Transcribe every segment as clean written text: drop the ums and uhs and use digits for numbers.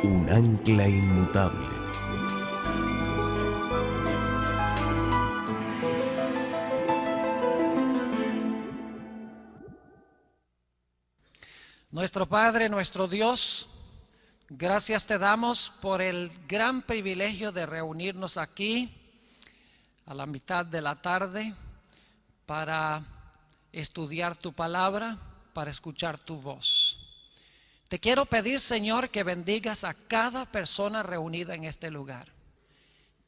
un ancla inmutable. Nuestro Padre, nuestro Dios, gracias te damos por el gran privilegio de reunirnos aquí a la mitad de la tarde para estudiar tu palabra, para escuchar tu voz. Te quiero pedir, Señor, que bendigas a cada persona reunida en este lugar.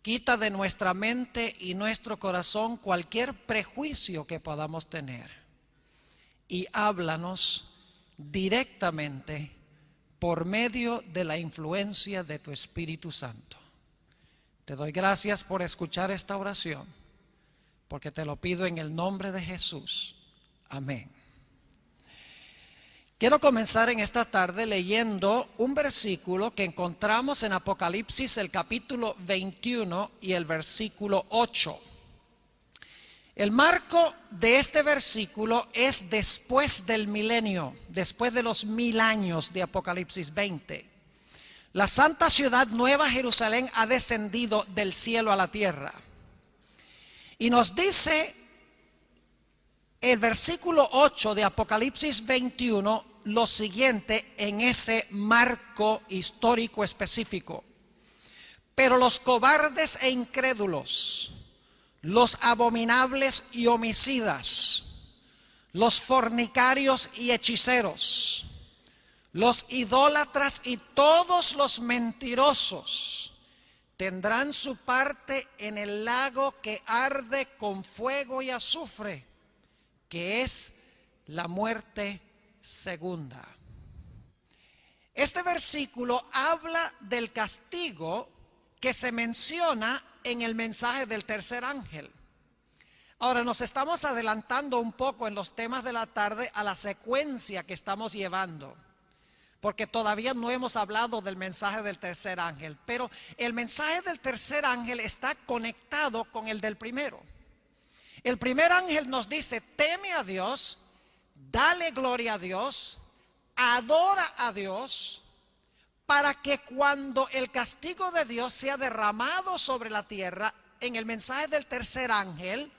Quita de nuestra mente y nuestro corazón cualquier prejuicio que podamos tener y háblanos directamente por medio de la influencia de tu Espíritu Santo. Te doy gracias por escuchar esta oración, porque te lo pido en el nombre de Jesús. Amén. Quiero comenzar en esta tarde leyendo un versículo que encontramos en Apocalipsis, el capítulo 21 y el versículo 8. El marco de este versículo es después del milenio, después de los 1000 años de Apocalipsis 20. La santa ciudad Nueva Jerusalén ha descendido del cielo a la tierra. Y nos dice el versículo 8 de Apocalipsis 21 lo siguiente en ese marco histórico específico. Pero los cobardes e incrédulos, los abominables y homicidas, los fornicarios y hechiceros, los idólatras y todos los mentirosos tendrán su parte en el lago que arde con fuego y azufre, que es la muerte segunda. Este versículo habla del castigo que se menciona en el mensaje del tercer ángel. Ahora nos estamos adelantando un poco en los temas de la tarde a la secuencia que estamos llevando, porque todavía no hemos hablado del mensaje del tercer ángel, pero el mensaje del tercer ángel está conectado con el del primero. El primer ángel nos dice: teme a Dios, dale gloria a Dios, adora a Dios, para que cuando el castigo de Dios sea derramado sobre la tierra, en el mensaje del tercer ángel,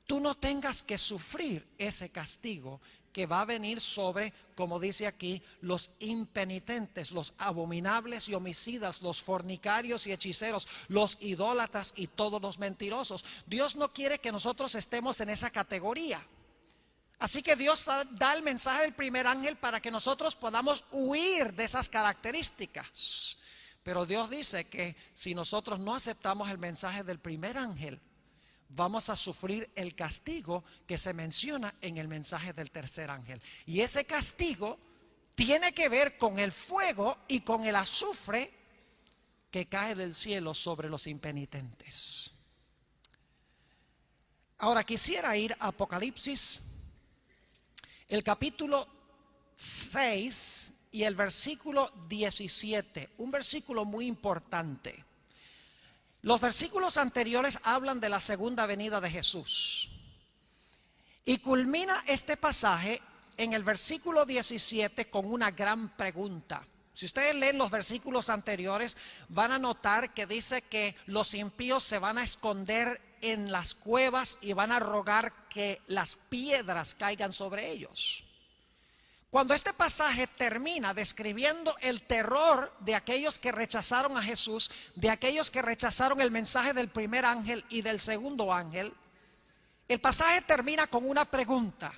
tú no tengas que sufrir ese castigo que va a venir sobre, como dice aquí, los impenitentes, los abominables y homicidas, los fornicarios y hechiceros, los idólatras y todos los mentirosos. Dios no quiere que nosotros estemos en esa categoría. Así que Dios da el mensaje del primer ángel para que nosotros podamos huir de esas características. Pero Dios dice que si nosotros no aceptamos el mensaje del primer ángel, vamos a sufrir el castigo que se menciona en el mensaje del tercer ángel. Y ese castigo tiene que ver con el fuego y con el azufre que cae del cielo sobre los impenitentes. Ahora quisiera ir a Apocalipsis, el capítulo 6 y el versículo 17, un versículo muy importante. Los versículos anteriores hablan de la segunda venida de Jesús. Y culmina este pasaje en el versículo 17 con una gran pregunta. Si ustedes leen los versículos anteriores, van a notar que dice que los impíos se van a esconder en las cuevas y van a rogar que las piedras caigan sobre ellos. Cuando este pasaje termina describiendo el terror de aquellos que rechazaron a Jesús, de aquellos que rechazaron el mensaje del primer ángel y del segundo ángel, el pasaje termina con una pregunta: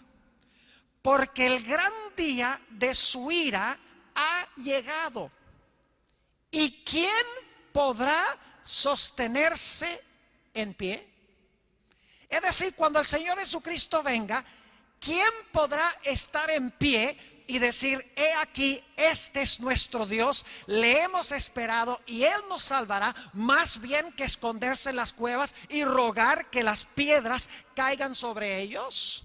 porque el gran día de su ira ha llegado, ¿y quién podrá sostenerse en pie? Es decir, cuando el Señor Jesucristo venga, ¿quién podrá estar en pie y decir: he aquí, este es nuestro Dios, le hemos esperado y Él nos salvará, más bien que esconderse en las cuevas y rogar que las piedras caigan sobre ellos?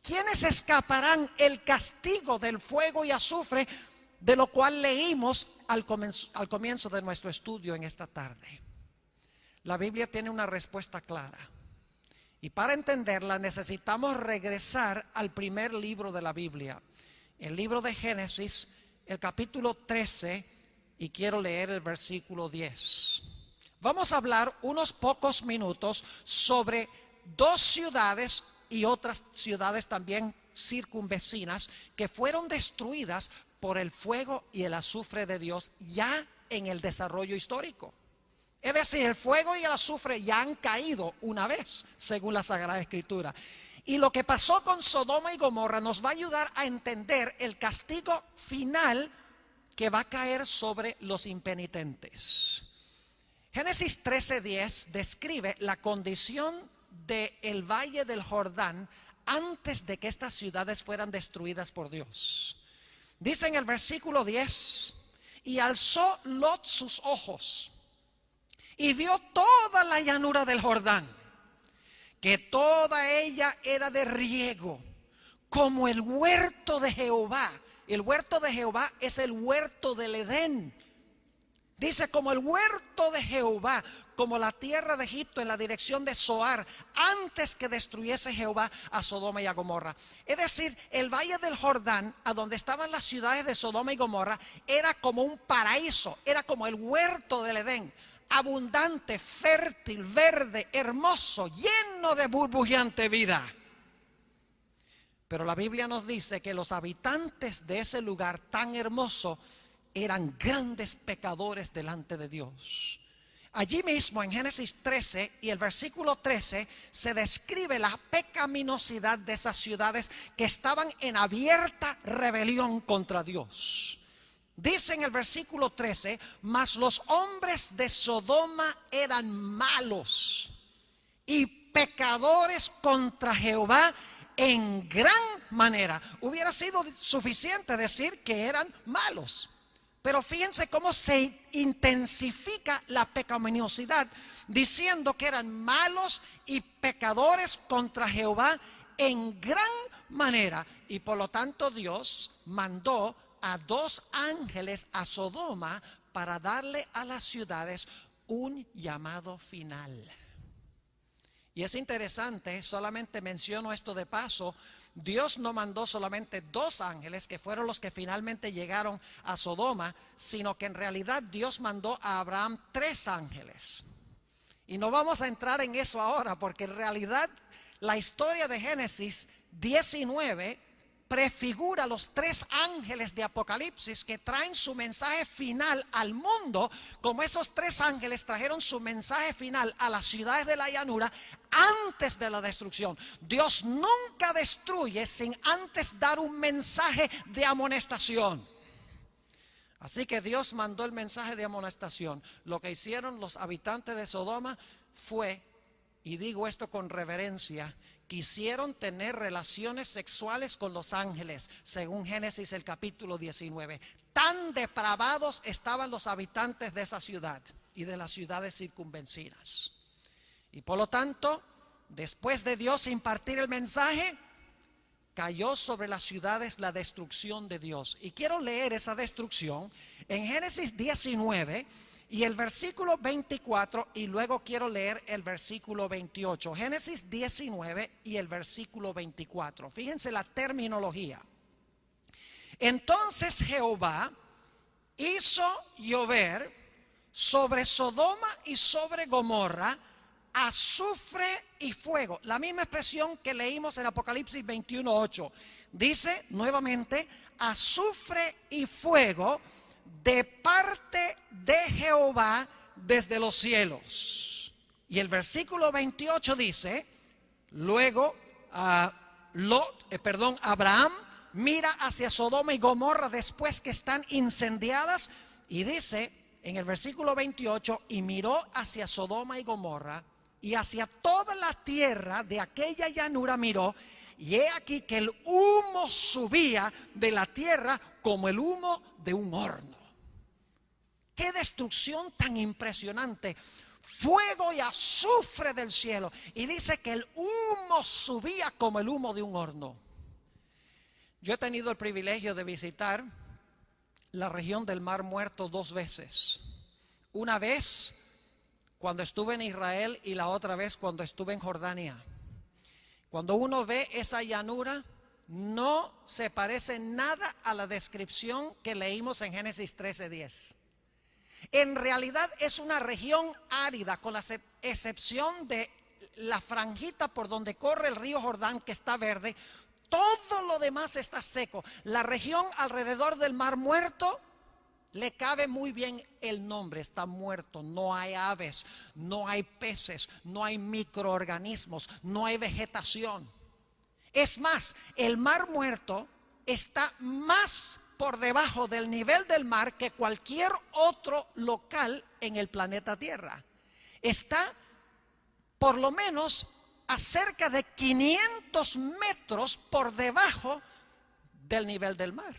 ¿Quiénes escaparán el castigo del fuego y azufre, de lo cual leímos al comienzo de nuestro estudio en esta tarde? La Biblia tiene una respuesta clara. Y para entenderla necesitamos regresar al primer libro de la Biblia, el libro de Génesis, el capítulo 13, y quiero leer el versículo 10. Vamos a hablar unos pocos minutos sobre dos ciudades y otras ciudades también circunvecinas que fueron destruidas por el fuego y el azufre de Dios ya en el desarrollo histórico. Es decir, el fuego y el azufre ya han caído una vez, según la Sagrada Escritura. Y lo que pasó con Sodoma y Gomorra nos va a ayudar a entender el castigo final que va a caer sobre los impenitentes. Génesis 13:10 describe la condición del valle del Jordán antes de que estas ciudades fueran destruidas por Dios. Dice en el versículo 10, y alzó Lot sus ojos y vio toda la llanura del Jordán, que toda ella era de riego, como el huerto de Jehová. El huerto de Jehová es el huerto del Edén. Dice, como el huerto de Jehová, como la tierra de Egipto en la dirección de Zoar, antes que destruyese Jehová a Sodoma y a Gomorra. Es decir, el valle del Jordán, a donde estaban las ciudades de Sodoma y Gomorra, era como un paraíso, era como el huerto del Edén, abundante, fértil, verde, hermoso, lleno de burbujeante vida. Pero la Biblia nos dice que los habitantes de ese lugar tan hermoso eran grandes pecadores delante de Dios. Allí mismo en Génesis 13 y el versículo 13 se describe la pecaminosidad de esas ciudades que estaban en abierta rebelión contra Dios. Dice en el versículo 13, mas los hombres de Sodoma eran malos y pecadores contra Jehová en gran manera. Hubiera sido suficiente decir que eran malos. Pero fíjense cómo se intensifica la pecaminosidad, diciendo que eran malos y pecadores contra Jehová en gran manera. Y por lo tanto Dios mandó a 2 ángeles a Sodoma para darle a las ciudades un llamado final. Y es interesante, solamente menciono esto de paso, Dios no mandó solamente 2 ángeles, que fueron los que finalmente llegaron a Sodoma, sino que en realidad Dios mandó a Abraham 3 ángeles. Y no vamos a entrar en eso ahora, porque en realidad la historia de Génesis 19 prefigura los 3 ángeles de Apocalipsis que traen su mensaje final al mundo, como esos 3 ángeles trajeron su mensaje final a las ciudades de la llanura antes de la destrucción. Dios nunca destruye sin antes dar un mensaje de amonestación. Así que Dios mandó el mensaje de amonestación. Lo que hicieron los habitantes de Sodoma fue, y digo esto con reverencia, quisieron tener relaciones sexuales con los ángeles, según Génesis el capítulo 19. Tan depravados estaban los habitantes de esa ciudad y de las ciudades circunvecinas. Y por lo tanto, después de Dios impartir el mensaje, cayó sobre las ciudades la destrucción de Dios. Y quiero leer esa destrucción en Génesis 19 y el versículo 24, y luego quiero leer el versículo 28. Génesis 19 y el versículo 24. Fíjense la terminología. Entonces Jehová hizo llover sobre Sodoma y sobre Gomorra azufre y fuego. La misma expresión que leímos en Apocalipsis 21:8. Dice nuevamente azufre y fuego de parte de Jehová desde los cielos. Y el versículo 28 dice, luego Abraham mira hacia Sodoma y Gomorra después que están incendiadas, y dice en el versículo 28, y miró hacia Sodoma y Gomorra y hacia toda la tierra de aquella llanura miró, y he aquí que el humo subía de la tierra como el humo de un horno. ¡Qué destrucción tan impresionante! Fuego y azufre del cielo. Y dice que el humo subía como el humo de un horno. Yo he tenido el privilegio de visitar la región del Mar Muerto 2 veces. Una vez cuando estuve en Israel y la otra vez cuando estuve en Jordania. Cuando uno ve esa llanura, no se parece nada a la descripción que leímos en Génesis 13:10. En realidad es una región árida, con la excepción de la franjita por donde corre el río Jordán, que está verde. Todo lo demás está seco. La región alrededor del Mar Muerto le cabe muy bien el nombre, está muerto. No hay aves, no hay peces, no hay microorganismos, no hay vegetación. Es más, el Mar Muerto está más por debajo del nivel del mar que cualquier otro local en el planeta Tierra. Está por lo menos a cerca de 500 metros por debajo del nivel del mar.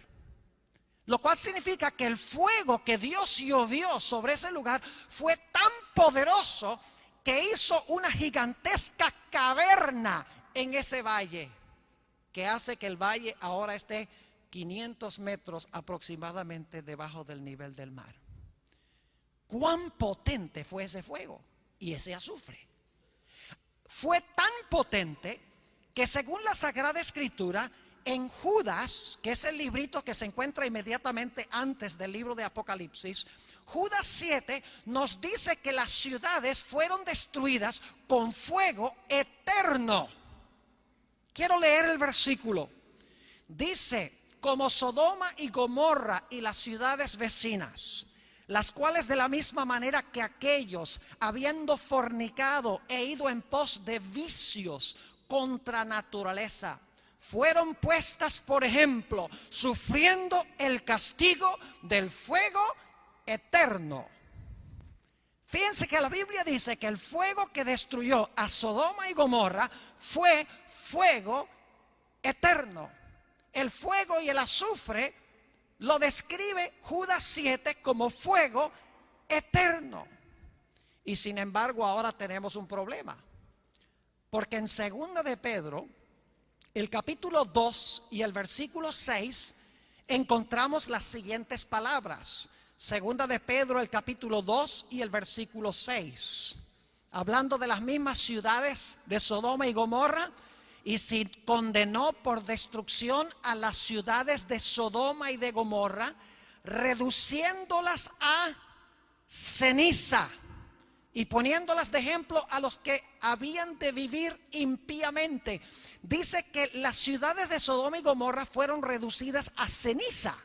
Lo cual significa que el fuego que Dios llovió sobre ese lugar fue tan poderoso que hizo una gigantesca caverna en ese valle, que hace que el valle ahora esté 500 metros aproximadamente debajo del nivel del mar. ¿Cuán potente fue ese fuego y ese azufre? Fue tan potente que según la Sagrada Escritura, en Judas, que es el librito que se encuentra inmediatamente antes del libro de Apocalipsis, Judas 7 nos dice que las ciudades fueron destruidas con fuego eterno. Quiero leer el versículo. Dice: como Sodoma y Gomorra y las ciudades vecinas, las cuales de la misma manera que aquellos, habiendo fornicado e ido en pos de vicios contra naturaleza, fueron puestas por ejemplo, sufriendo el castigo del fuego eterno. Fíjense que la Biblia dice que el fuego que destruyó a Sodoma y Gomorra fue fuego eterno. El fuego y el azufre lo describe Judas 7 como fuego eterno. Y sin embargo ahora tenemos un problema, porque en 2 de Pedro, el capítulo 2 y el versículo 6, encontramos las siguientes palabras. 2 de Pedro, el capítulo 2 y el versículo 6, hablando de las mismas ciudades de Sodoma y Gomorra. Y si condenó por destrucción a las ciudades de Sodoma y de Gomorra, reduciéndolas a ceniza y poniéndolas de ejemplo a los que habían de vivir impíamente. Dice que las ciudades de Sodoma y Gomorra fueron reducidas a ceniza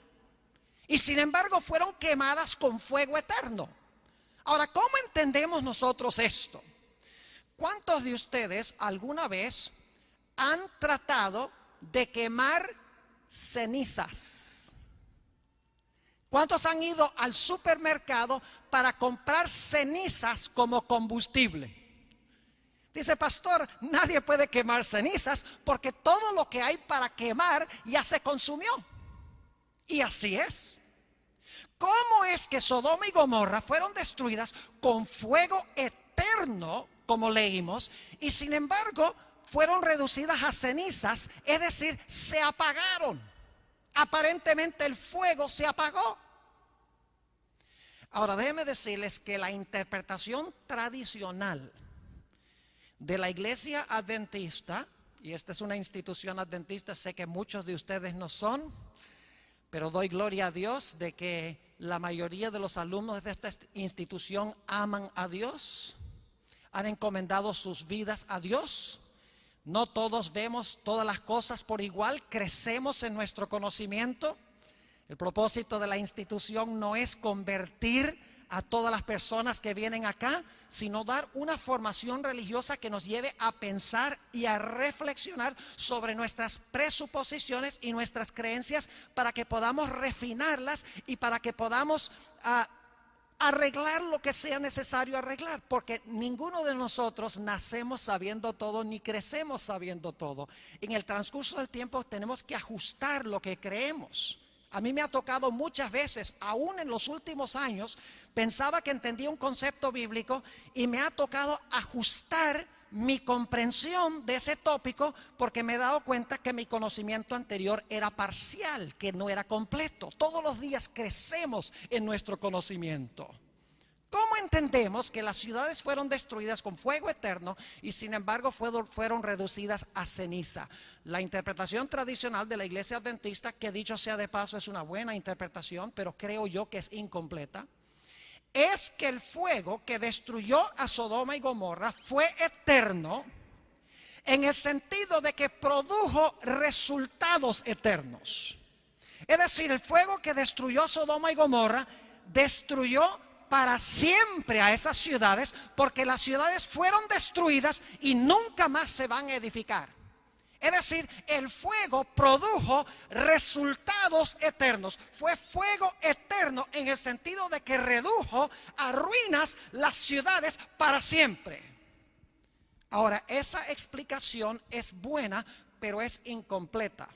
y sin embargo fueron quemadas con fuego eterno. Ahora, ¿cómo entendemos nosotros esto? ¿Cuántos de ustedes alguna vez han tratado de quemar cenizas? ¿Cuántos han ido al supermercado para comprar cenizas como combustible? Dice: pastor, nadie puede quemar cenizas porque todo lo que hay para quemar ya se consumió. Y así es. ¿Cómo es que Sodoma y Gomorra fueron destruidas con fuego eterno, como leímos, y sin embargo fueron reducidas a cenizas? Es decir, se apagaron. Aparentemente el fuego se apagó. Ahora déjenme decirles que la interpretación tradicional de la iglesia adventista, y esta es una institución adventista, sé que muchos de ustedes no son, pero doy gloria a Dios de que la mayoría de los alumnos de esta institución aman a Dios, han encomendado sus vidas a Dios. No todos vemos todas las cosas por igual, crecemos en nuestro conocimiento. El propósito de la institución no es convertir a todas las personas que vienen acá, sino dar una formación religiosa que nos lleve a pensar y a reflexionar sobre nuestras presuposiciones y nuestras creencias, para que podamos refinarlas y para que podamos arreglar lo que sea necesario arreglar, porque ninguno de nosotros nacemos sabiendo todo ni crecemos sabiendo todo. En el transcurso del tiempo tenemos que ajustar lo que creemos. A mí me ha tocado muchas veces, aún en los últimos años, pensaba que entendía un concepto bíblico y me ha tocado ajustar mi comprensión de ese tópico, porque me he dado cuenta que mi conocimiento anterior era parcial, que no era completo. Todos los días crecemos en nuestro conocimiento. ¿Cómo entendemos que las ciudades fueron destruidas con fuego eterno y sin embargo fueron reducidas a ceniza? La interpretación tradicional de la iglesia adventista, que dicho sea de paso es una buena interpretación, pero creo yo que es incompleta, es que el fuego que destruyó a Sodoma y Gomorra fue eterno, en el sentido de que produjo resultados eternos. Es decir, el fuego que destruyó Sodoma y Gomorra destruyó para siempre a esas ciudades, porque las ciudades fueron destruidas y nunca más se van a edificar. Es decir, el fuego produjo resultados eternos. Fue fuego eterno en el sentido de que redujo a ruinas las ciudades para siempre. Ahora, esa explicación es buena, pero es incompleta.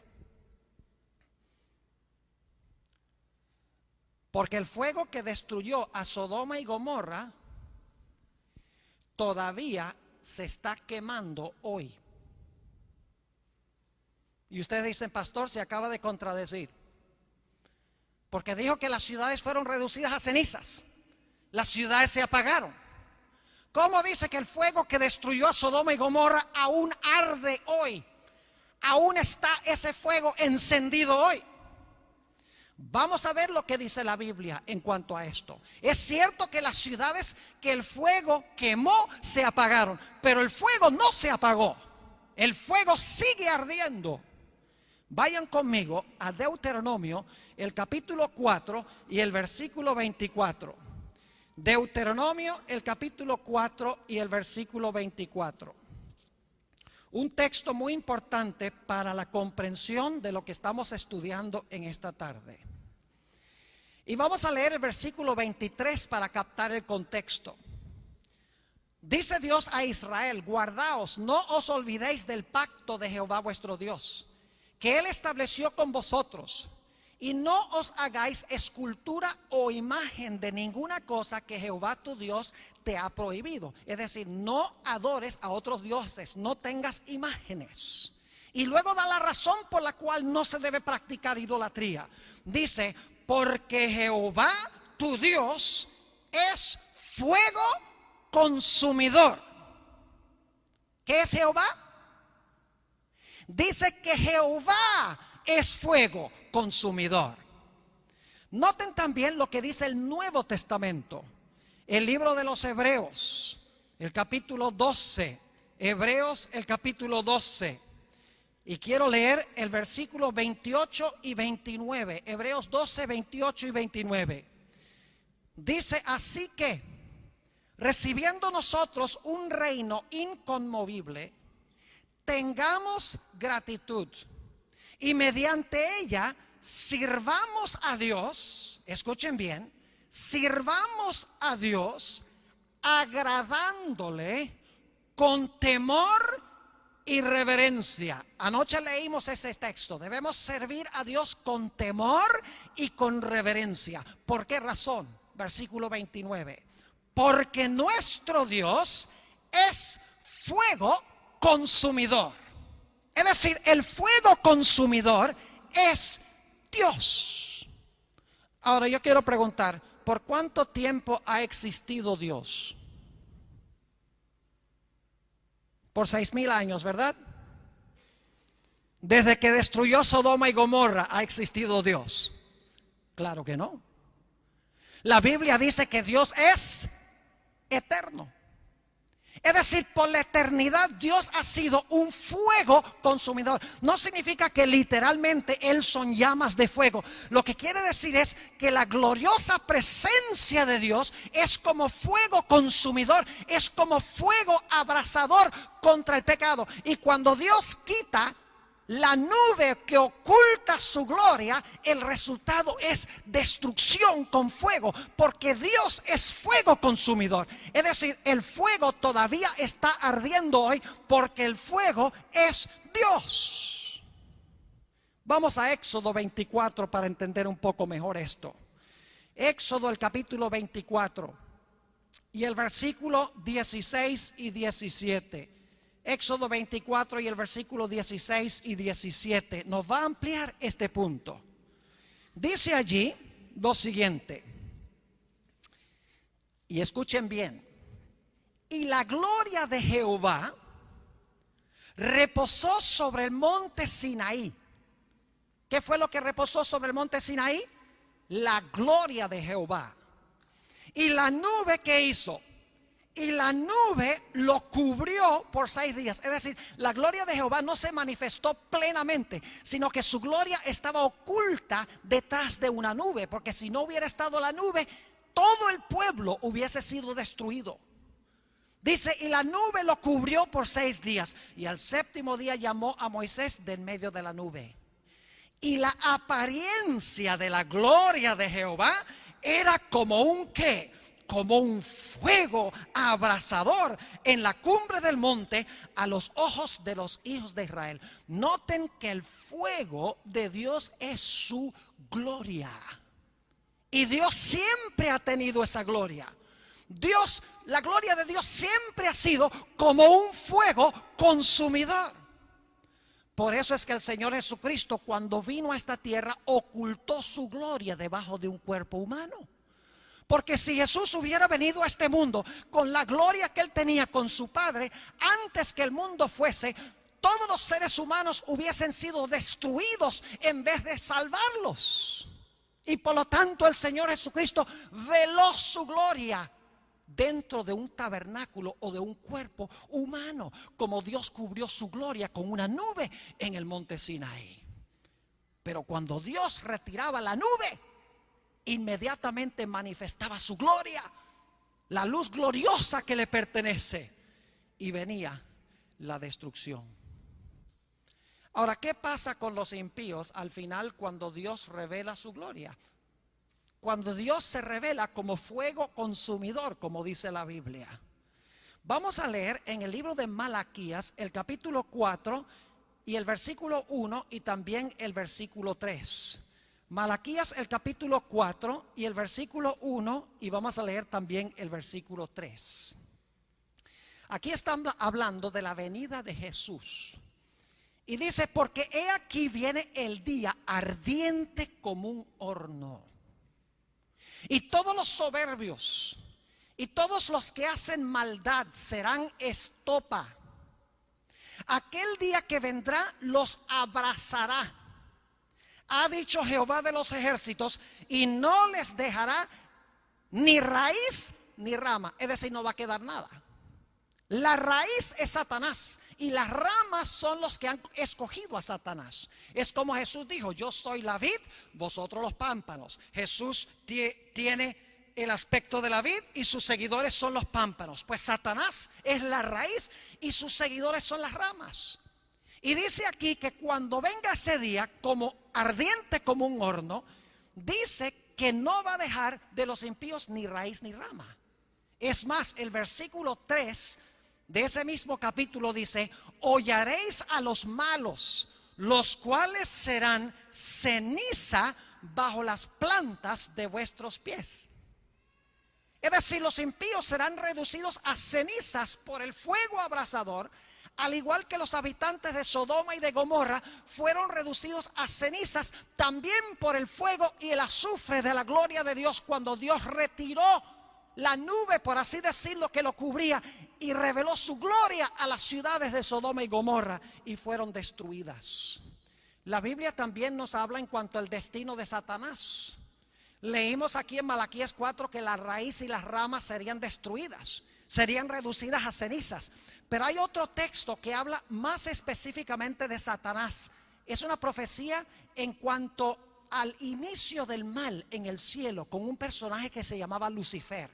Porque el fuego que destruyó a Sodoma y Gomorra todavía se está quemando hoy. Y ustedes dicen, pastor, se acaba de contradecir. Porque dijo que las ciudades fueron reducidas a cenizas. Las ciudades se apagaron. ¿Cómo dice que el fuego que destruyó a Sodoma y Gomorra aún arde hoy? Aún está ese fuego encendido hoy. Vamos a ver lo que dice la Biblia en cuanto a esto. Es cierto que las ciudades que el fuego quemó se apagaron, pero el fuego no se apagó. El fuego sigue ardiendo. Vayan conmigo a Deuteronomio, el capítulo 4 y el versículo 24. Deuteronomio, el capítulo 4 y el versículo 24. Un texto muy importante para la comprensión de lo que estamos estudiando en esta tarde. Y vamos a leer el versículo 23 para captar el contexto. Dice Dios a Israel: guardaos, no os olvidéis del pacto de Jehová vuestro Dios, que Él estableció con vosotros, y no os hagáis escultura o imagen de ninguna cosa que Jehová tu Dios te ha prohibido. Es decir, no adores a otros dioses, no tengas imágenes. Y luego da la razón por la cual no se debe practicar idolatría. Dice, porque Jehová tu Dios es fuego consumidor. ¿Qué es Jehová? Dice que Jehová es fuego consumidor. Noten también lo que dice el Nuevo Testamento, el libro de los Hebreos, el capítulo 12, Hebreos el capítulo 12. Y quiero leer el versículo 28 y 29, Hebreos 12, 28 y 29. Dice, así que, recibiendo nosotros un reino inconmovible, tengamos gratitud y mediante ella sirvamos a Dios. Escuchen bien, sirvamos a Dios agradándole con temor y reverencia. Anoche leímos ese texto. Debemos servir a Dios con temor y con reverencia. ¿Por qué razón? Versículo 29. Porque nuestro Dios es fuego consumidor. Es decir, el fuego consumidor es Dios. Ahora yo quiero preguntar, ¿por cuánto tiempo ha existido Dios? Por 6,000 años, ¿verdad? Desde que destruyó Sodoma y Gomorra ha existido Dios. Claro que no. La Biblia dice que Dios es eterno. Es decir, por la eternidad Dios ha sido un fuego consumidor. No significa que literalmente Él son llamas de fuego. Lo que quiere decir es que la gloriosa presencia de Dios es como fuego consumidor, es como fuego abrasador contra el pecado. Y cuando Dios quita la nube que oculta su gloria, el resultado es destrucción con fuego, porque Dios es fuego consumidor. Es decir, el fuego todavía está ardiendo hoy porque el fuego es Dios. Vamos a Éxodo 24 para entender un poco mejor esto. Éxodo el capítulo 24 y el versículo 16 y 17. Éxodo 24 y el versículo 16 y 17 nos va a ampliar este punto. Dice allí lo siguiente, y escuchen bien: y la gloria de Jehová reposó sobre el monte Sinaí. ¿Qué fue lo que reposó sobre el monte Sinaí? La gloria de Jehová. Y la nube, ¿qué hizo? Y la nube lo cubrió por 6 días. Es decir, la gloria de Jehová no se manifestó plenamente, sino que su gloria estaba oculta detrás de una nube. Porque si no hubiera estado la nube, todo el pueblo hubiese sido destruido. Dice, y la nube lo cubrió por 6 días. Y al 7º día llamó a Moisés de en medio de la nube. Y la apariencia de la gloria de Jehová era como un ¿qué? Como un fuego abrasador en la cumbre del monte a los ojos de los hijos de Israel. Noten que el fuego de Dios es su gloria. Y Dios siempre ha tenido esa gloria. Dios, la gloria de Dios siempre ha sido como un fuego consumidor. Por eso es que el Señor Jesucristo, cuando vino a esta tierra, ocultó su gloria debajo de un cuerpo humano. Porque si Jesús hubiera venido a este mundo con la gloria que Él tenía con su Padre, antes que el mundo fuese, todos los seres humanos hubiesen sido destruidos en vez de salvarlos. Y por lo tanto el Señor Jesucristo veló su gloria dentro de un tabernáculo o de un cuerpo humano, como Dios cubrió su gloria con una nube en el monte Sinaí. Pero cuando Dios retiraba la nube, inmediatamente manifestaba su gloria, la luz gloriosa que le pertenece, y venía la destrucción. Ahora, ¿qué pasa con los impíos al final cuando Dios revela su gloria? Cuando Dios se revela como fuego consumidor, como dice la Biblia. Vamos a leer en el libro de Malaquías el capítulo 4 y el versículo 1 y también el versículo 3. Malaquías el capítulo 4 y el versículo 1 y vamos a leer también el versículo 3. Aquí están hablando de la venida de Jesús. Y dice, porque he aquí viene el día ardiente como un horno. Y todos los soberbios y todos los que hacen maldad serán estopa. Aquel día que vendrá los abrazará, ha dicho Jehová de los ejércitos, y no les dejará ni raíz ni rama. Es decir, no va a quedar nada. La raíz es Satanás y las ramas son los que han escogido a Satanás. Es como Jesús dijo, yo soy la vid, vosotros los pámpanos. Jesús tiene el aspecto de la vid y sus seguidores son los pámpanos. Pues Satanás es la raíz y sus seguidores son las ramas. Y dice aquí que cuando venga ese día como ardiente como un horno, dice que no va a dejar de los impíos ni raíz ni rama. Es más, el versículo 3 de ese mismo capítulo dice, hollaréis a los malos, los cuales serán ceniza bajo las plantas de vuestros pies. Es decir, los impíos serán reducidos a cenizas por el fuego abrasador, al igual que los habitantes de Sodoma y de Gomorra fueron reducidos a cenizas también por el fuego y el azufre de la gloria de Dios cuando Dios retiró la nube, por así decirlo, que lo cubría y reveló su gloria a las ciudades de Sodoma y Gomorra y fueron destruidas. La Biblia también nos habla en cuanto al destino de Satanás. Leímos aquí en Malaquías 4 que la raíz y las ramas serían destruidas, serían reducidas a cenizas. Pero hay otro texto que habla más específicamente de Satanás. Es una profecía en cuanto al inicio del mal en el cielo con un personaje que se llamaba Lucifer.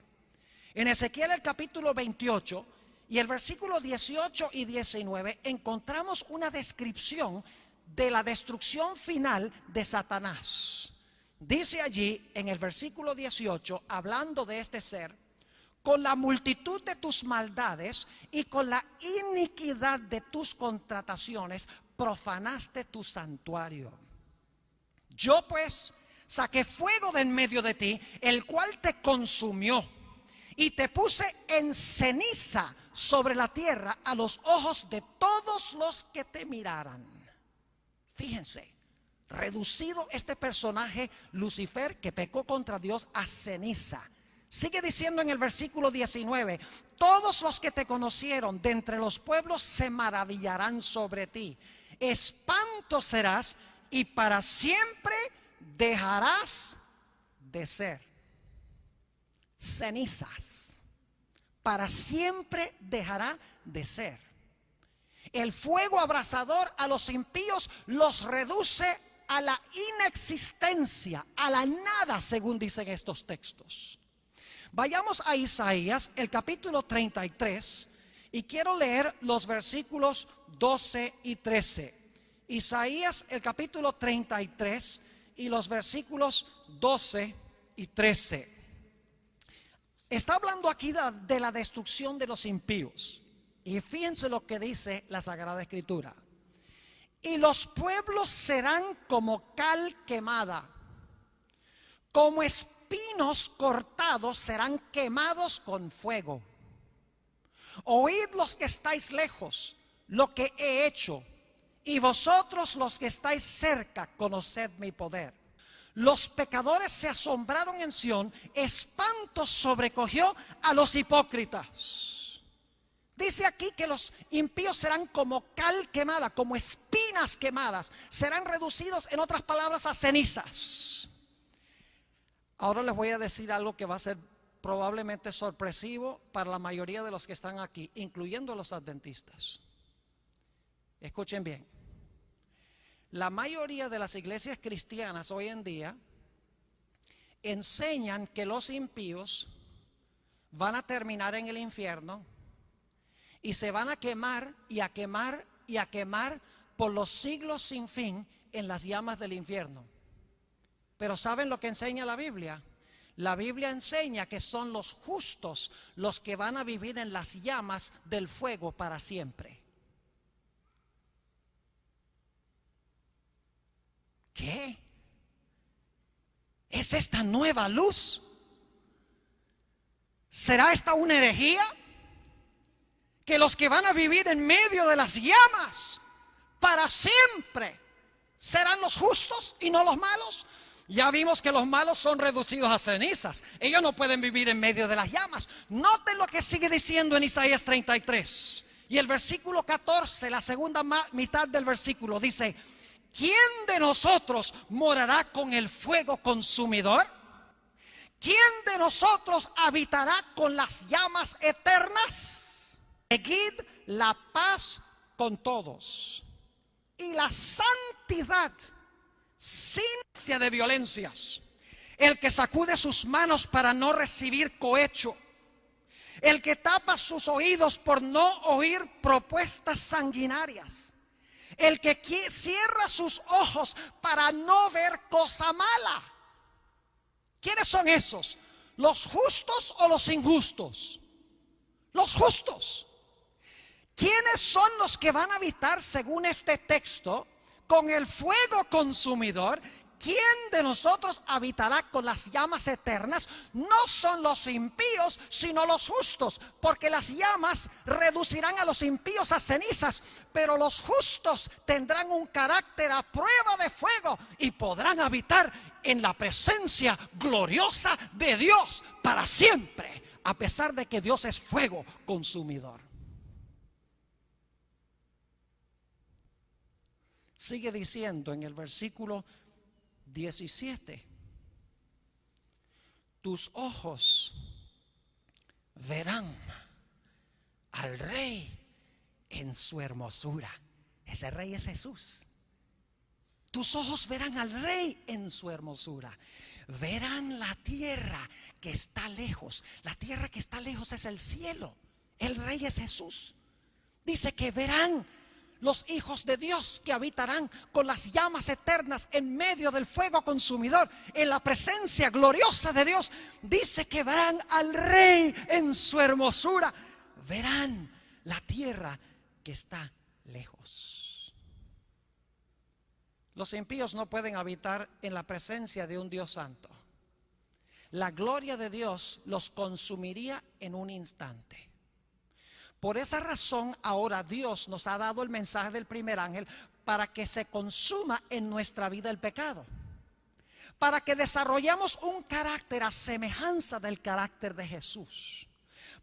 En Ezequiel el capítulo 28 y el versículo 18 y 19 encontramos una descripción de la destrucción final de Satanás. Dice allí en el versículo 18, hablando de este ser, con la multitud de tus maldades y con la iniquidad de tus contrataciones profanaste tu santuario. Yo pues saqué fuego de en medio de ti, el cual te consumió, y te puse en ceniza sobre la tierra a los ojos de todos los que te miraran. Fíjense, reducido este personaje Lucifer que pecó contra Dios a ceniza. Sigue diciendo en el versículo 19, todos los que te conocieron de entre los pueblos se maravillarán sobre ti. Espanto serás y para siempre dejarás de ser. cenizas. Para siempre dejará de ser. El fuego abrasador a los impíos los reduce a la inexistencia, a la nada, según dicen estos textos. Vayamos a Isaías, el capítulo 33, y quiero leer los versículos 12 y 13. Isaías, el capítulo 33, y los versículos 12 y 13. Está hablando aquí de la destrucción de los impíos. Y fíjense lo que dice la Sagrada Escritura. Y los pueblos serán como cal quemada, como espinos cortados serán quemados con fuego. Oíd los que estáis lejos lo que he hecho, y vosotros los que estáis cerca conoced mi poder. Los pecadores se asombraron en Sión, espanto sobrecogió a los hipócritas. Dice aquí que los impíos serán como cal quemada, como espinas quemadas. Serán reducidos, en otras palabras, a cenizas. Ahora les voy a decir algo que va a ser probablemente sorpresivo para la mayoría de los que están aquí, incluyendo los adventistas. Escuchen bien. La mayoría de las iglesias cristianas hoy en día enseñan que los impíos van a terminar en el infierno y se van a quemar y a quemar y a quemar por los siglos sin fin en las llamas del infierno. Pero ¿saben lo que enseña la Biblia? La Biblia enseña que son los justos los que van a vivir en las llamas del fuego para siempre. ¿Qué? ¿Es esta nueva luz? ¿Será esta una herejía? Que los que van a vivir en medio de las llamas para siempre serán los justos y no los malos. Ya vimos que los malos son reducidos a cenizas. Ellos no pueden vivir en medio de las llamas. Noten lo que sigue diciendo en Isaías 33. Y el versículo 14, la segunda mitad del versículo dice: ¿quién de nosotros morará con el fuego consumidor? ¿Quién de nosotros habitará con las llamas eternas? Seguid la paz con todos y la santidad sin ansia de violencias. El que sacude sus manos para no recibir cohecho, el que tapa sus oídos por no oír propuestas sanguinarias, el que cierra sus ojos para no ver cosa mala. ¿Quiénes son esos? ¿Los justos o los injustos? Los justos. ¿Quiénes son los que van a habitar, según este texto, con el fuego consumidor? ¿Quién de nosotros habitará con las llamas eternas? No son los impíos, sino los justos, porque las llamas reducirán a los impíos a cenizas, pero los justos tendrán un carácter a prueba de fuego y podrán habitar en la presencia gloriosa de Dios para siempre, a pesar de que Dios es fuego consumidor. Sigue diciendo en el versículo 17: tus ojos verán al Rey en su hermosura. Ese Rey es Jesús. Tus ojos verán al Rey en su hermosura. Verán la tierra que está lejos. La tierra que está lejos es el cielo. El Rey es Jesús. Dice que verán los hijos de Dios que habitarán con las llamas eternas en medio del fuego consumidor, en la presencia gloriosa de Dios. Dice que verán al Rey en su hermosura. Verán la tierra que está lejos. Los impíos no pueden habitar en la presencia de un Dios santo. La gloria de Dios los consumiría en un instante. Por esa razón ahora Dios nos ha dado el mensaje del primer ángel para que se consuma en nuestra vida el pecado, para que desarrollemos un carácter a semejanza del carácter de Jesús,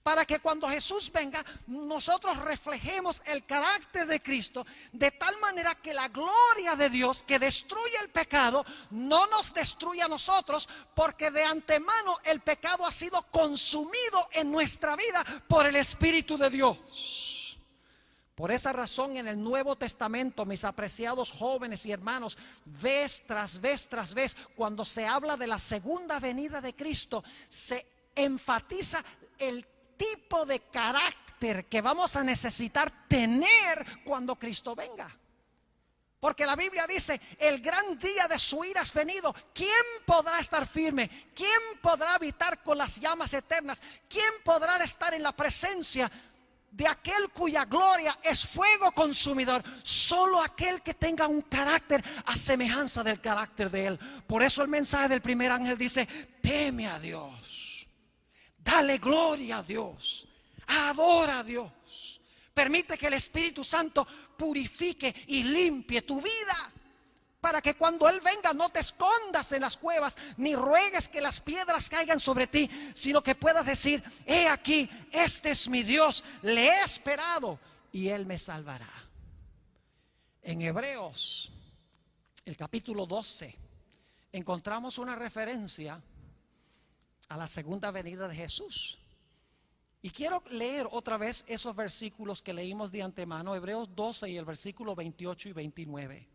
para que cuando Jesús venga, nosotros reflejemos el carácter de Cristo, de tal manera que la gloria de Dios que destruye el pecado, no nos destruya a nosotros, porque de antemano el pecado ha sido consumido en nuestra vida por el Espíritu de Dios. Por esa razón, en el Nuevo Testamento, mis apreciados jóvenes y hermanos, vez tras vez tras vez, cuando se habla de la segunda venida de Cristo, se enfatiza el tipo de carácter que vamos a necesitar tener cuando Cristo venga. Porque la Biblia dice: el gran día de su ira es venido. ¿Quién podrá estar firme? ¿Quién podrá habitar con las llamas eternas? ¿Quién podrá estar en la presencia de aquel cuya gloria es fuego consumidor? Solo aquel que tenga un carácter a semejanza del carácter de Él. Por eso el mensaje del primer ángel dice: teme a Dios, dale gloria a Dios, adora a Dios. Permite que el Espíritu Santo purifique y limpie tu vida, para que cuando Él venga no te escondas en las cuevas, ni ruegues que las piedras caigan sobre ti, sino que puedas decir: he aquí, este es mi Dios, le he esperado y Él me salvará. En Hebreos, el capítulo 12, encontramos una referencia a la segunda venida de Jesús. Y quiero leer otra vez esos versículos que leímos de antemano, Hebreos 12 y el versículo 28 y 29.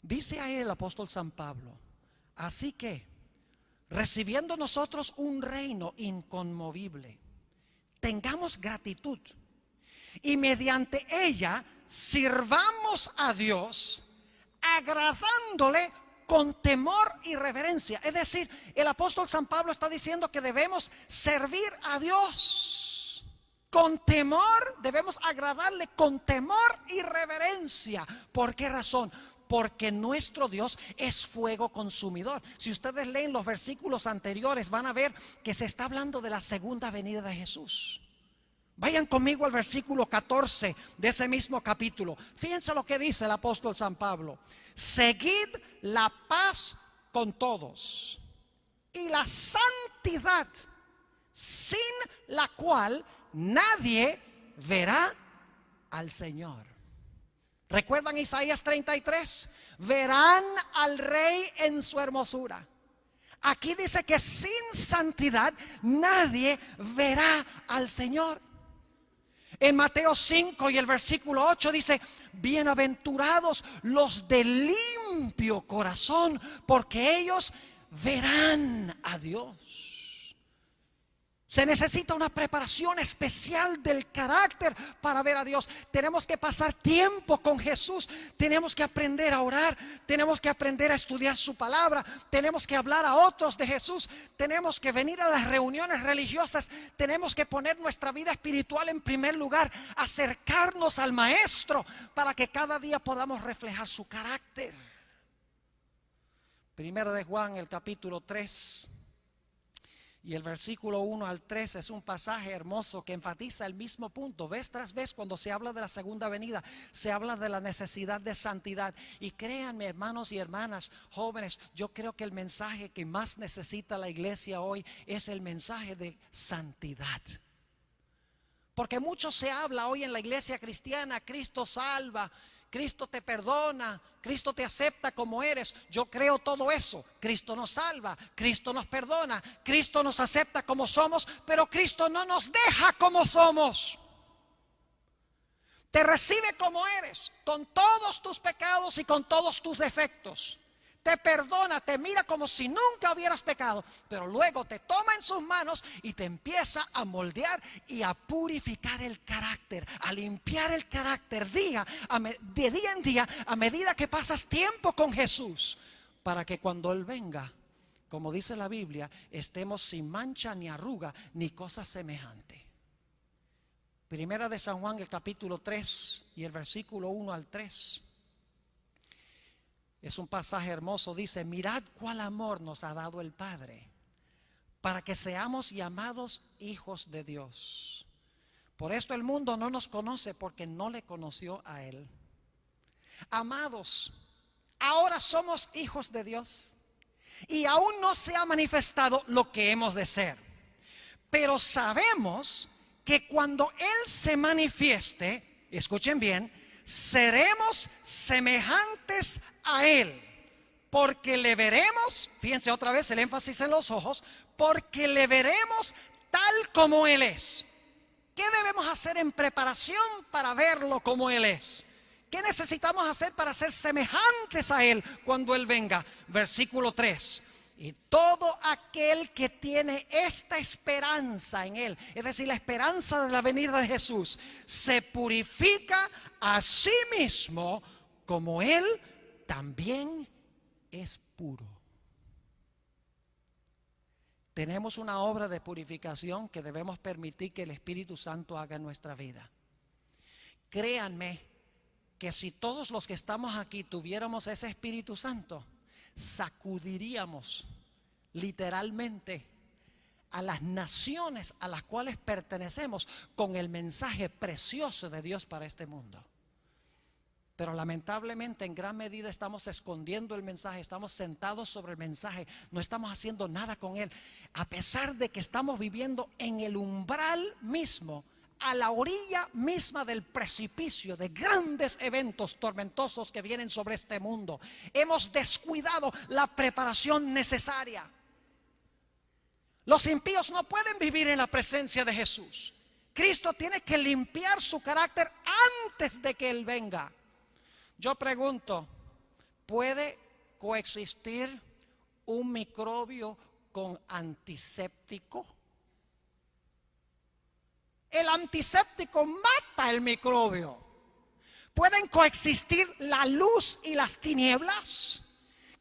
Dice ahí el apóstol San Pablo: así que, recibiendo nosotros un reino inconmovible, tengamos gratitud y mediante ella sirvamos a Dios, agradándole con temor y reverencia. Es decir, el apóstol San Pablo está diciendo que debemos servir a Dios con temor, debemos agradarle con temor y reverencia. ¿Por qué razón? Porque nuestro Dios es fuego consumidor. Si ustedes leen los versículos anteriores, van a ver que se está hablando de la segunda venida de Jesús. Vayan conmigo al versículo 14 de ese mismo capítulo. Fíjense lo que dice el apóstol San Pablo: seguid la paz con todos y la santidad, sin la cual nadie verá al Señor. ¿Recuerdan Isaías 33? Verán al Rey en su hermosura. Aquí dice que sin santidad nadie verá al Señor. En Mateo 5 y el versículo 8 dice: bienaventurados los de limpio corazón, porque ellos verán a Dios. Se necesita una preparación especial del carácter para ver a Dios. Tenemos que pasar tiempo con Jesús. Tenemos que aprender a orar. Tenemos que aprender a estudiar su palabra. Tenemos que hablar a otros de Jesús. Tenemos que venir a las reuniones religiosas. Tenemos que poner nuestra vida espiritual en primer lugar. Acercarnos al Maestro para que cada día podamos reflejar su carácter. Primero de Juan, el capítulo 3. Y el versículo 1 al 3 es un pasaje hermoso que enfatiza el mismo punto. Vez tras vez, cuando se habla de la segunda venida, se habla de la necesidad de santidad. Y créanme, hermanos y hermanas, jóvenes, yo creo que el mensaje que más necesita la iglesia hoy es el mensaje de santidad. Porque mucho se habla hoy en la iglesia cristiana: Cristo salva, Cristo te perdona, Cristo te acepta como eres. Yo creo todo eso. Cristo nos salva, Cristo nos perdona, Cristo nos acepta como somos, pero Cristo no nos deja como somos. Te recibe como eres, con todos tus pecados y con todos tus defectos. Te perdona, te mira como si nunca hubieras pecado, pero luego te toma en sus manos y te empieza a moldear y a purificar el carácter, a limpiar el carácter de día en día, a medida que pasas tiempo con Jesús, para que cuando Él venga, como dice la Biblia, estemos sin mancha ni arruga ni cosa semejante. Primera de San Juan, el capítulo 3 y el versículo 1 al 3. Es un pasaje hermoso. Dice: mirad cuál amor nos ha dado el Padre, para que seamos llamados hijos de Dios. Por esto el mundo no nos conoce, porque no le conoció a Él. Amados, ahora somos hijos de Dios, y aún no se ha manifestado lo que hemos de ser. Pero sabemos que cuando Él se manifieste, escuchen bien, seremos semejantes a Él, porque le veremos, fíjense otra vez el énfasis en los ojos, porque le veremos tal como Él es. ¿Qué debemos hacer en preparación para verlo como Él es? ¿Qué necesitamos hacer para ser semejantes a Él cuando Él venga? Versículo 3. Y todo aquel que tiene esta esperanza en Él, es decir, la esperanza de la venida de Jesús, se purifica a sí mismo como Él también es puro. Tenemos una obra de purificación que debemos permitir que el Espíritu Santo haga en nuestra vida. Créanme que si todos los que estamos aquí tuviéramos ese Espíritu Santo, sacudiríamos literalmente a las naciones a las cuales pertenecemos con el mensaje precioso de Dios para este mundo. Pero lamentablemente en gran medida estamos escondiendo el mensaje, estamos sentados sobre el mensaje, no estamos haciendo nada con él, a pesar de que estamos viviendo en el umbral mismo, a la orilla misma del precipicio de grandes eventos tormentosos que vienen sobre este mundo. Hemos descuidado la preparación necesaria. Los impíos no pueden vivir en la presencia de Jesús. Cristo tiene que limpiar su carácter antes de que Él venga. Yo pregunto, ¿puede coexistir un microbio con antiséptico? El antiséptico mata el microbio. ¿Pueden coexistir la luz y las tinieblas?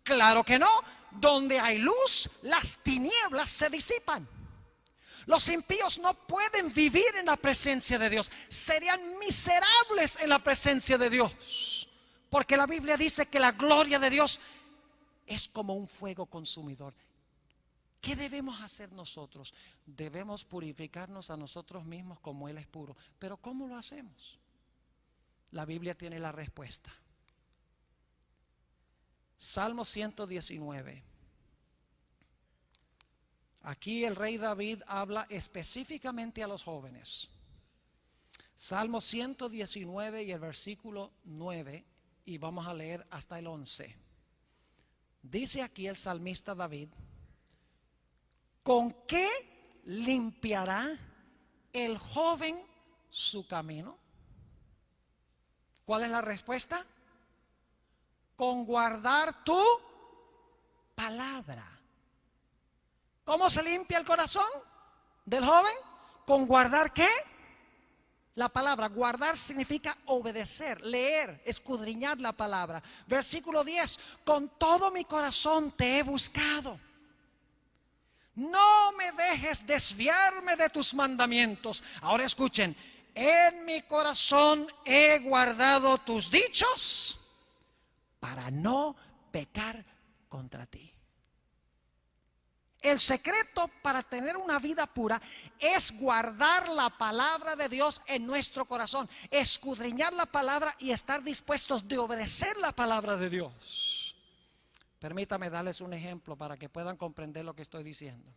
Claro que no. Donde hay luz, las tinieblas se disipan. Los impíos no pueden vivir en la presencia de Dios. Serían miserables en la presencia de Dios. Porque la Biblia dice que la gloria de Dios es como un fuego consumidor. ¿Qué debemos hacer nosotros? Debemos purificarnos a nosotros mismos como Él es puro. ¿Pero cómo lo hacemos? La Biblia tiene la respuesta. Salmo 119. Aquí el rey David habla específicamente a los jóvenes. Salmo 119 y el versículo 9. Y vamos a leer hasta el 11. Dice aquí el salmista David: ¿con qué limpiará el joven su camino? ¿Cuál es la respuesta? Con guardar tu palabra. ¿Cómo se limpia el corazón del joven? Con guardar ¿qué? La palabra. Guardar significa obedecer, leer, escudriñar la palabra. Versículo 10. Con todo mi corazón te he buscado. No me dejes desviarme de tus mandamientos. Ahora escuchen. En mi corazón he guardado tus dichos para no pecar contra ti. El secreto para tener una vida pura es guardar la palabra de Dios en nuestro corazón, escudriñar la palabra y estar dispuestos de obedecer la palabra de Dios. Permítame darles un ejemplo para que puedan comprender lo que estoy diciendo.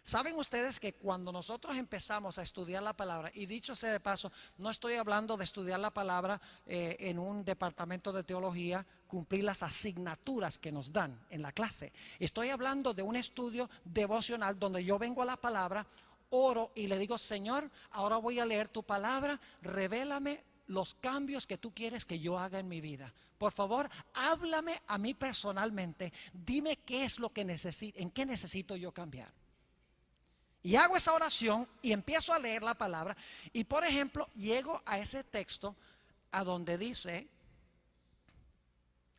¿Saben ustedes que cuando nosotros empezamos a estudiar la palabra, y dicho sea de paso, no estoy hablando de estudiar la palabra en un departamento de teología, cumplir las asignaturas que nos dan en la clase. Estoy hablando de un estudio devocional donde yo vengo a la palabra, oro y le digo: Señor, ahora voy a leer tu palabra, revélame los cambios que tú quieres que yo haga en mi vida. Por favor, háblame a mí personalmente, dime qué es lo que necesito, en qué necesito yo cambiar. Y hago esa oración y empiezo a leer la palabra. Y por ejemplo, llego a ese texto a donde dice: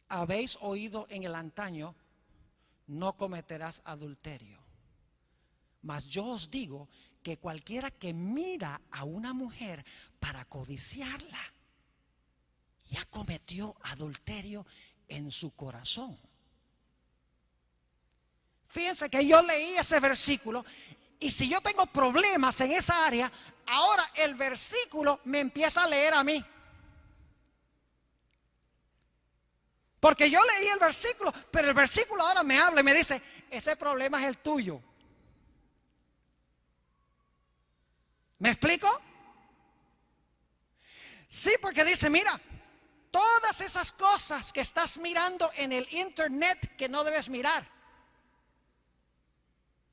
habéis oído en el antaño, no cometerás adulterio. Mas yo os digo que cualquiera que mira a una mujer para codiciarla, ya cometió adulterio en su corazón. Fíjense que yo leí ese versículo. Y si yo tengo problemas en esa área, ahora el versículo me empieza a leer a mí. Porque yo leí el versículo, pero el versículo ahora me habla y me dice: ese problema es el tuyo. ¿Me explico? Sí, porque dice, mira, todas esas cosas que estás mirando en el internet que no debes mirar,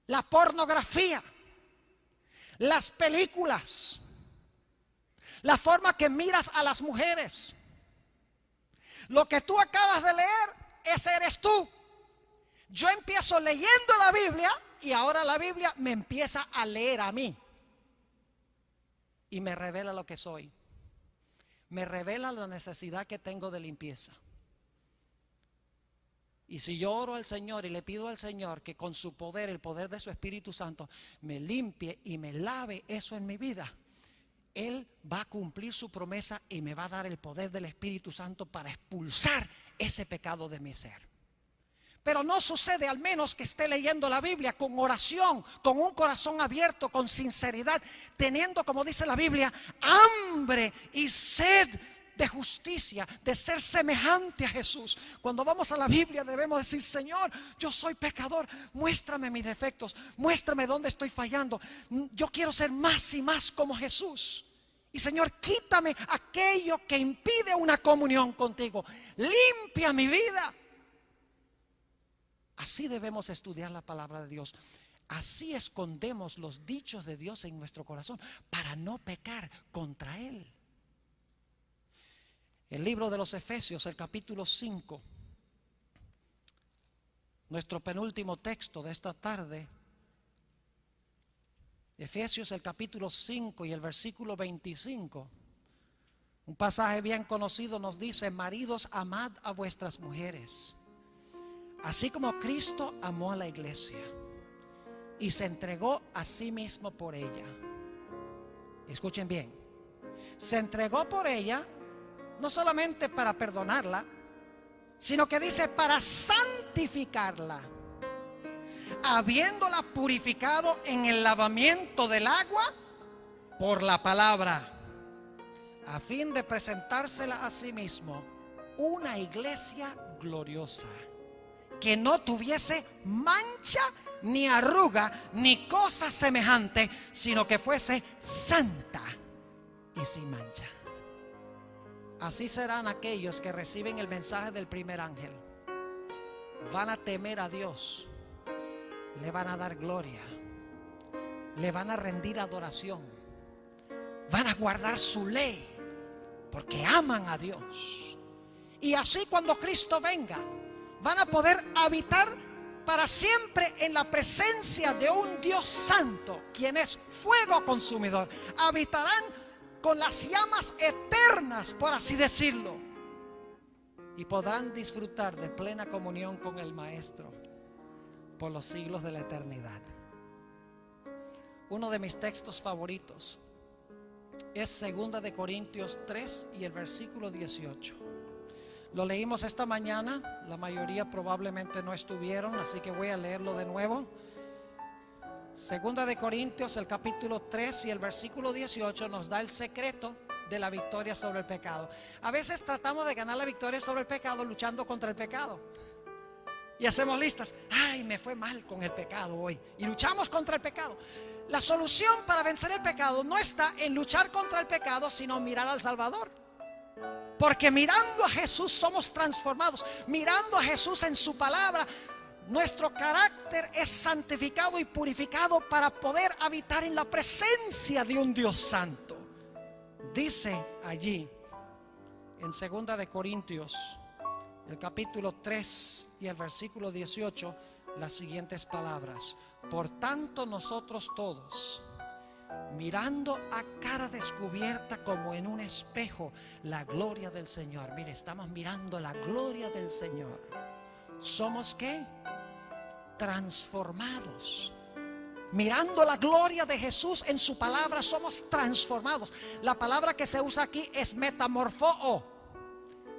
la pornografía, las películas, la forma que miras a las mujeres, lo que tú acabas de leer, ese eres tú. Yo empiezo leyendo la Biblia y ahora la Biblia me empieza a leer a mí y me revela lo que soy. Me revela la necesidad que tengo de limpieza. Y si yo oro al Señor y le pido al Señor que con su poder, el poder de su Espíritu Santo, me limpie y me lave eso en mi vida, Él va a cumplir su promesa y me va a dar el poder del Espíritu Santo para expulsar ese pecado de mi ser. Pero no sucede al menos que esté leyendo la Biblia con oración, con un corazón abierto, con sinceridad, teniendo, como dice la Biblia, hambre y sed de justicia, de ser semejante a Jesús. Cuando vamos a la Biblia debemos decir, Señor, yo soy pecador, muéstrame mis defectos, muéstrame dónde estoy fallando. Yo quiero ser más y más como Jesús. Y Señor, quítame aquello que impide una comunión contigo. Limpia mi vida. Así debemos estudiar la palabra de Dios. Así escondemos los dichos de Dios en nuestro corazón para no pecar contra Él. El libro de los Efesios, el capítulo 5, nuestro penúltimo texto de esta tarde. Efesios, el capítulo 5 y el versículo 25. Un pasaje bien conocido nos dice: maridos, amad a vuestras mujeres, así como Cristo amó a la iglesia y se entregó a sí mismo por ella. Escuchen bien, se entregó por ella no solamente para perdonarla, sino que dice para santificarla, habiéndola purificado en el lavamiento del agua por la palabra, a fin de presentársela a sí mismo una iglesia gloriosa, que no tuviese mancha, ni arruga, ni cosa semejante, sino que fuese santa y sin mancha. Así serán aquellos que reciben el mensaje del primer ángel. Van a temer a Dios, le van a dar gloria, le van a rendir adoración, van a guardar su ley, porque aman a Dios. Y así cuando Cristo venga, van a poder habitar para siempre en la presencia de un Dios santo, quien es fuego consumidor. Habitarán con las llamas eternas, por así decirlo, y podrán disfrutar de plena comunión con el Maestro por los siglos de la eternidad. Uno de mis textos favoritos es 2 de Corintios 3 y el versículo 18. Lo leímos esta mañana, la mayoría probablemente no estuvieron, así que voy a leerlo de nuevo. 2 de Corintios, el capítulo 3 y el versículo 18 nos da el secreto de la victoria sobre el pecado. A veces tratamos de ganar la victoria sobre el pecado luchando contra el pecado. Y hacemos listas. Ay, me fue mal con el pecado hoy. Y luchamos contra el pecado. La solución para vencer el pecado no está en luchar contra el pecado, sino mirar al Salvador. Porque mirando a Jesús somos transformados. Mirando a Jesús en su palabra, nuestro carácter es santificado y purificado para poder habitar en la presencia de un Dios santo. Dice allí en 2 de Corintios, el capítulo 3 y el versículo 18, las siguientes palabras: por tanto nosotros todos, mirando a cara descubierta como en un espejo la gloria del Señor. Mire, estamos mirando la gloria del Señor. ¿Somos qué? Transformados. Mirando la gloria de Jesús en su palabra, somos transformados. La palabra que se usa aquí es metamorfoo,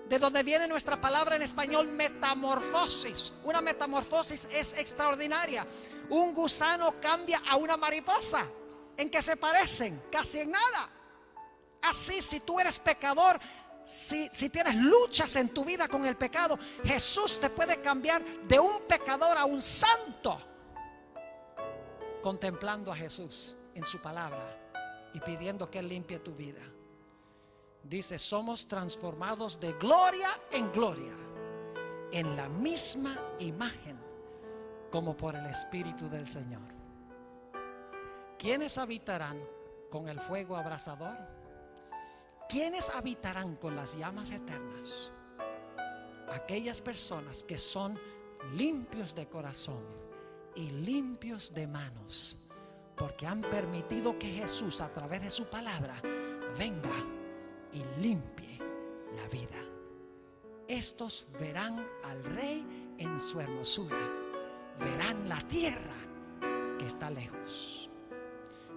de donde viene nuestra palabra en español metamorfosis. Una metamorfosis es extraordinaria. Un gusano cambia a una mariposa. ¿En qué se parecen? Casi en nada. Así, si tú eres pecador, si tienes luchas en tu vida con el pecado, Jesús te puede cambiar de un pecador a un santo, contemplando a Jesús en su palabra y pidiendo que Él limpie tu vida. Dice, somos transformados de gloria en gloria, en la misma imagen, como por el Espíritu del Señor. ¿Quiénes habitarán con el fuego abrasador? ¿Quiénes habitarán con las llamas eternas? Aquellas personas que son limpios de corazón y limpios de manos, porque han permitido que Jesús, a través de su palabra, venga y limpie la vida. Estos verán al Rey en su hermosura, verán la tierra que está lejos.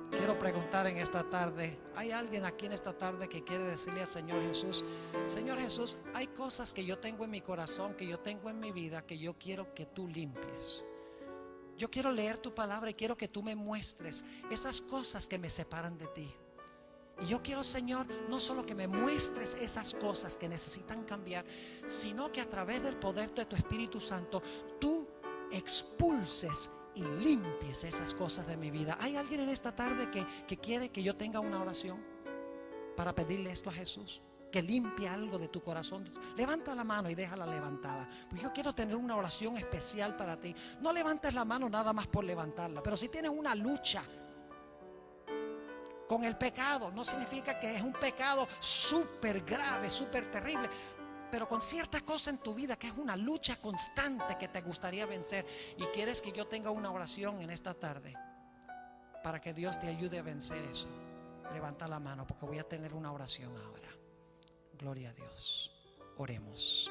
Quiero preguntar en esta tarde, ¿hay alguien aquí en esta tarde que quiere decirle al Señor Jesús: Señor Jesús, hay cosas que yo tengo en mi corazón, que yo tengo en mi vida, que yo quiero que tú limpies? Yo quiero leer tu palabra y quiero que tú me muestres esas cosas que me separan de ti. Y yo quiero, Señor, no solo que me muestres esas cosas que necesitan cambiar, sino que a través del poder de tu Espíritu Santo, tú expulses y limpies esas cosas de mi vida. ¿Hay alguien en esta tarde que quiere que yo tenga una oración para pedirle esto a Jesús? Que limpie algo de tu corazón. Levanta la mano y déjala levantada, pues yo quiero tener una oración especial para ti. No levantes la mano nada más por levantarla, pero si tienes una lucha con el pecado, no significa que es un pecado súper grave, súper terrible, pero con cierta cosa en tu vida que es una lucha constante que te gustaría vencer, y quieres que yo tenga una oración en esta tarde para que Dios te ayude a vencer eso, levanta la mano, porque voy a tener una oración ahora. Gloria a Dios. Oremos.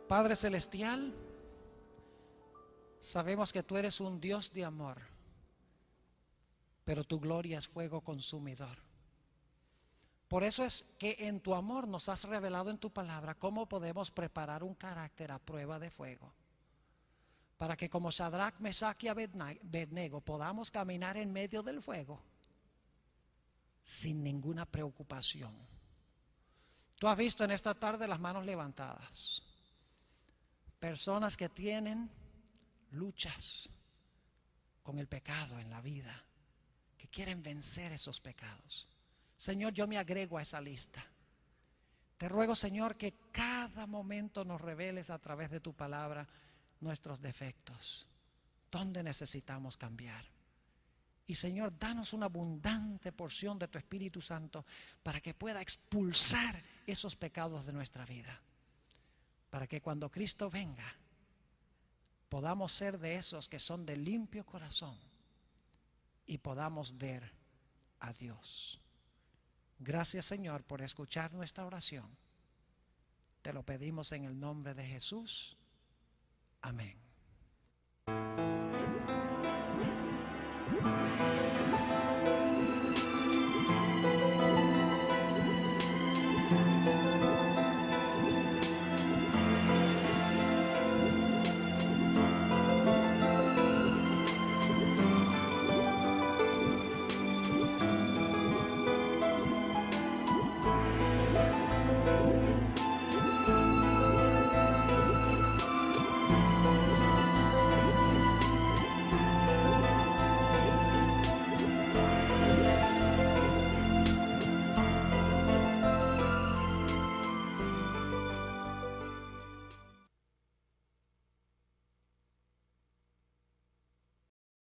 Padre celestial, sabemos que tú eres un Dios de amor, pero tu gloria es fuego consumidor. Por eso es que en tu amor nos has revelado en tu palabra cómo podemos preparar un carácter a prueba de fuego, para que como Shadrach, Mesach y Abednego podamos caminar en medio del fuego sin ninguna preocupación. Tú has visto en esta tarde las manos levantadas, personas que tienen luchas con el pecado en la vida, que quieren vencer esos pecados. Señor, yo me agrego a esa lista. Te ruego, Señor, que cada momento nos reveles a través de tu palabra nuestros defectos, dónde necesitamos cambiar. Y Señor, danos una abundante porción de tu Espíritu Santo para que pueda expulsar esos pecados de nuestra vida, para que cuando Cristo venga podamos ser de esos que son de limpio corazón y podamos ver a Dios. Gracias, Señor, por escuchar nuestra oración. Te lo pedimos en el nombre de Jesús. Amén.